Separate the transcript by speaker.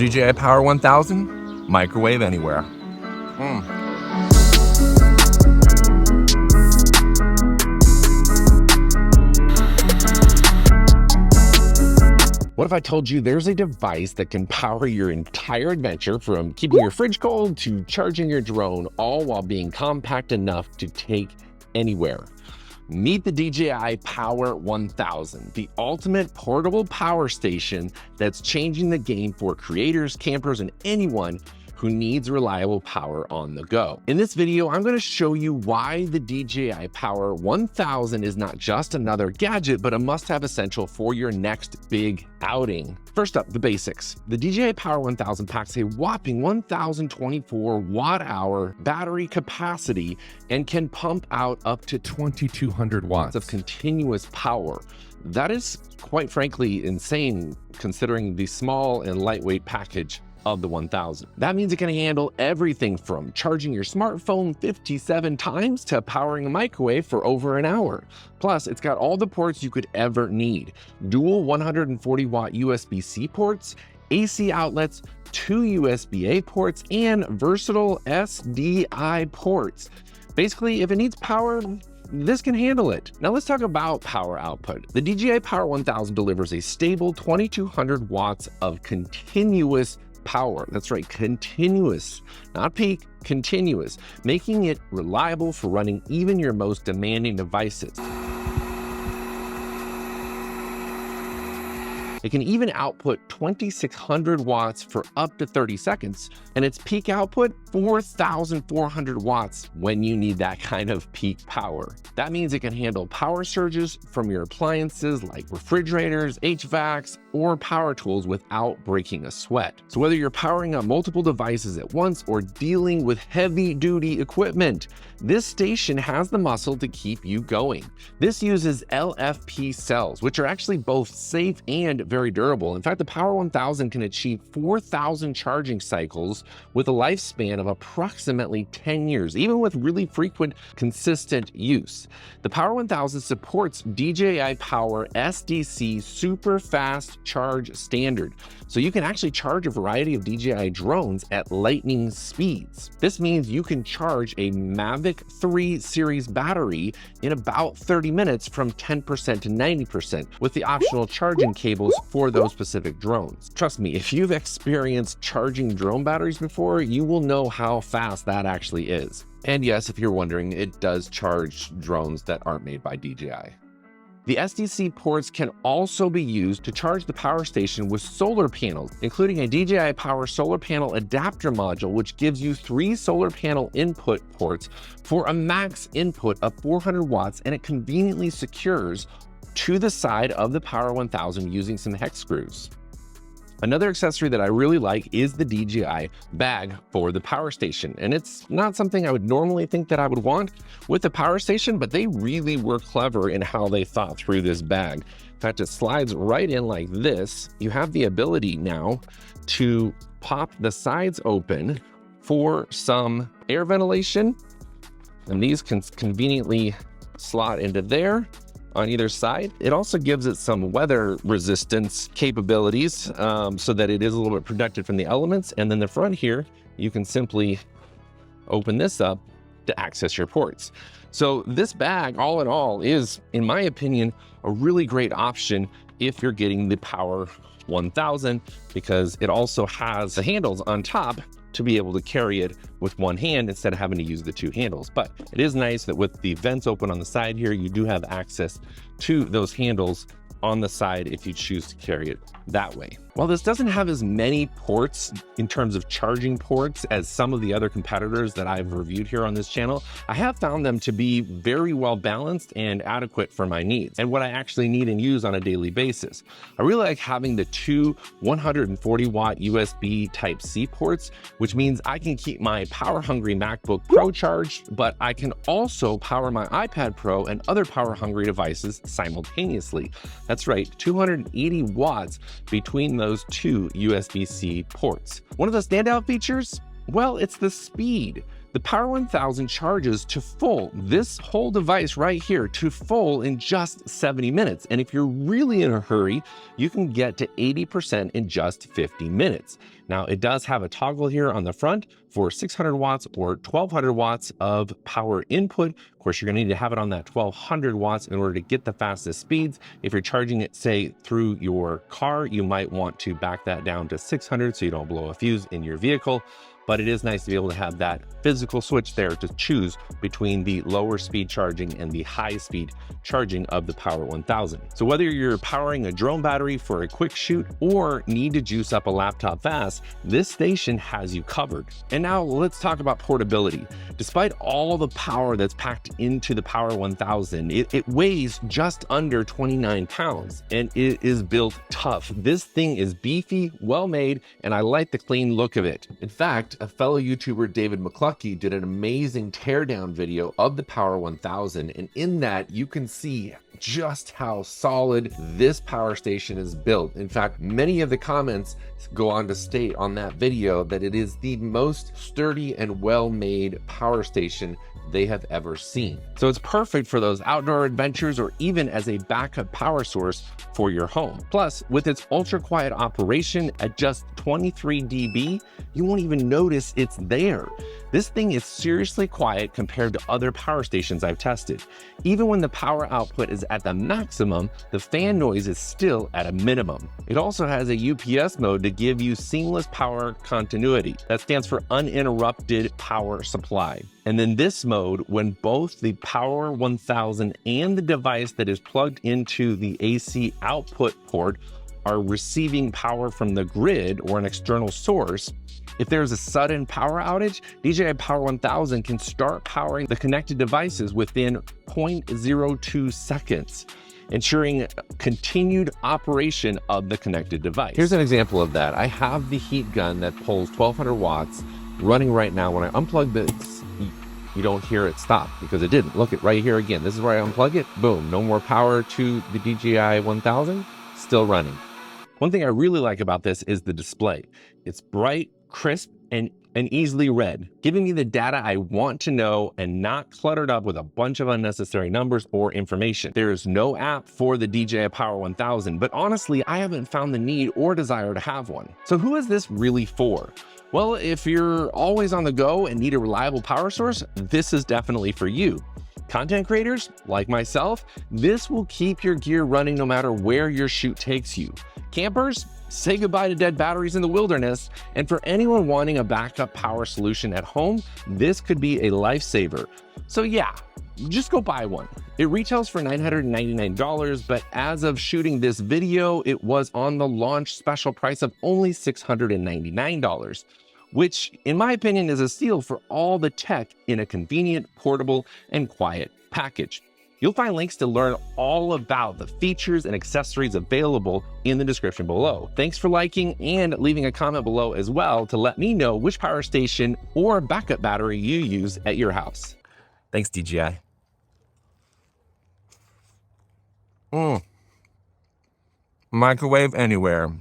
Speaker 1: DJI Power 1000, microwave anywhere. What if I told you there's a device that can power your entire adventure, from keeping your fridge cold to charging your drone, all while being compact enough to take anywhere? Meet the DJI Power 1000, the ultimate portable power station that's changing the game for creators, campers, and anyone who needs reliable power on the go. In this video, I'm going to show you why the DJI Power 1000 is not just another gadget, but a must-have essential for your next big outing. First up, the basics. The DJI Power 1000 packs a whopping 1,024 watt-hour battery capacity and can pump out up to 2,200 watts of continuous power. That is, quite frankly, insane considering the small and lightweight package of the 1000. That means it can handle everything from charging your smartphone 57 times to powering a microwave for over an hour. Plus, it's got all the ports you could ever need. Dual 140 watt USB-C ports, AC outlets, 2 USB-A ports, and versatile SDI ports. Basically, if it needs power, this can handle it. Now let's talk about power output. The DJI Power 1000 delivers a stable 2,200 watts of continuous power. That's right, continuous, not peak, continuous, making it reliable for running even your most demanding devices. It can even output 2,600 watts for up to 30 seconds, and its peak output, 4,400 watts when you need that kind of peak power. That means it can handle power surges from your appliances like refrigerators, HVACs, or power tools without breaking a sweat. So whether you're powering up multiple devices at once or dealing with heavy-duty equipment, this station has the muscle to keep you going. This uses LFP cells, which are actually both safe and very durable. In fact, the Power 1000 can achieve 4,000 charging cycles with a lifespan of approximately 10 years, even with really frequent, consistent use. The Power 1000 supports DJI Power SDC super fast charge standard, so you can actually charge a variety of DJI drones at lightning speeds. This means you can charge a Mavic 3 series battery in about 30 minutes from 10% to 90% with the optional charging cables for those specific drones. Trust me, if you've experienced charging drone batteries before, you will know how fast that actually is. And yes, if you're wondering, it does charge drones that aren't made by DJI. The SDC ports can also be used to charge the power station with solar panels, including a DJI Power solar panel adapter module, which gives you 3 solar panel input ports for a max input of 400 watts, and it conveniently secures to the side of the Power 1000 using some hex screws. Another accessory that I really like is the DJI bag for the power station. And it's not something I would normally think that I would want with the power station, but they really were clever in how they thought through this bag. In fact, it slides right in like this. You have the ability now to pop the sides open for some air ventilation, and these can conveniently slot into there on either side. It also gives it some weather resistance capabilities so that it is a little bit protected from the elements. And then the front here, you can simply open this up to access your ports. So this bag, all in all, is, in my opinion, a really great option if you're getting the Power 1000, because it also has the handles on top to be able to carry it with one hand instead of having to use the 2 handles. But it is nice that with the vents open on the side here, you do have access to those handles on the side if you choose to carry it that way. While this doesn't have as many ports in terms of charging ports as some of the other competitors that I've reviewed here on this channel, I have found them to be very well balanced and adequate for my needs and what I actually need and use on a daily basis. I really like having the 2 140 watt USB Type-C ports, which means I can keep my power-hungry MacBook Pro charged, but I can also power my iPad Pro and other power-hungry devices simultaneously. That's right, 280 watts between those 2 USB-C ports. One of the standout features? Well, it's the speed. The Power 1000 charges to full, this whole device right here, to full in just 70 minutes. And if you're really in a hurry, you can get to 80% in just 50 minutes. Now, it does have a toggle here on the front for 600 watts or 1200 watts of power input. Of course, you're gonna need to have it on that 1200 watts in order to get the fastest speeds. If you're charging it, say, through your car, you might want to back that down to 600 so you don't blow a fuse in your vehicle. But it is nice to be able to have that physical switch there to choose between the lower speed charging and the high speed charging of the Power 1000. So whether you're powering a drone battery for a quick shoot or need to juice up a laptop fast, this station has you covered. And now let's talk about portability. Despite all the power that's packed into the Power 1000, it weighs just under 29 pounds and it is built tough. This thing is beefy, well made, and I like the clean look of it. In fact, a fellow YouTuber, David McCluskey, did an amazing teardown video of the Power 1000, and in that you can see just how solid this power station is built. In fact, many of the comments go on to state on that video that it is the most sturdy and well-made power station they have ever seen. So it's perfect for those outdoor adventures or even as a backup power source for your home. Plus, with its ultra quiet operation at just 23 dB, you won't even notice it's there. This thing is seriously quiet compared to other power stations I've tested. Even when the power output is at the maximum, the fan noise is still at a minimum. It also has a UPS mode to give you seamless power continuity. That stands for uninterrupted power supply. And then this mode, when both the Power 1000 and the device that is plugged into the AC output port are receiving power from the grid or an external source, if there's a sudden power outage, DJI Power 1000 can start powering the connected devices within 0.02 seconds, ensuring continued operation of the connected device. Here's an example of that. I have the heat gun that pulls 1200 watts running right now. When I unplug this, you don't hear it stop because it didn't. Look at right here again. This is where I unplug it. Boom, no more power to the DJI 1000, still running. One thing I really like about this is the display. It's bright, crisp, and easily read, giving me the data I want to know and not cluttered up with a bunch of unnecessary numbers or information. There is no app for the DJI Power 1000, but honestly, I haven't found the need or desire to have one. So who is this really for? Well, if you're always on the go and need a reliable power source, this is definitely for you. Content creators, like myself, this will keep your gear running no matter where your shoot takes you. Campers, say goodbye to dead batteries in the wilderness. And for anyone wanting a backup power solution at home, this could be a lifesaver. So yeah, just go buy one. It retails for $999, but as of shooting this video, it was on the launch special price of only $699. Which, in my opinion, is a steal for all the tech in a convenient, portable, and quiet package. You'll find links to learn all about the features and accessories available in the description below. Thanks for liking and leaving a comment below as well to let me know which power station or backup battery you use at your house. Thanks, DJI. Microwave anywhere.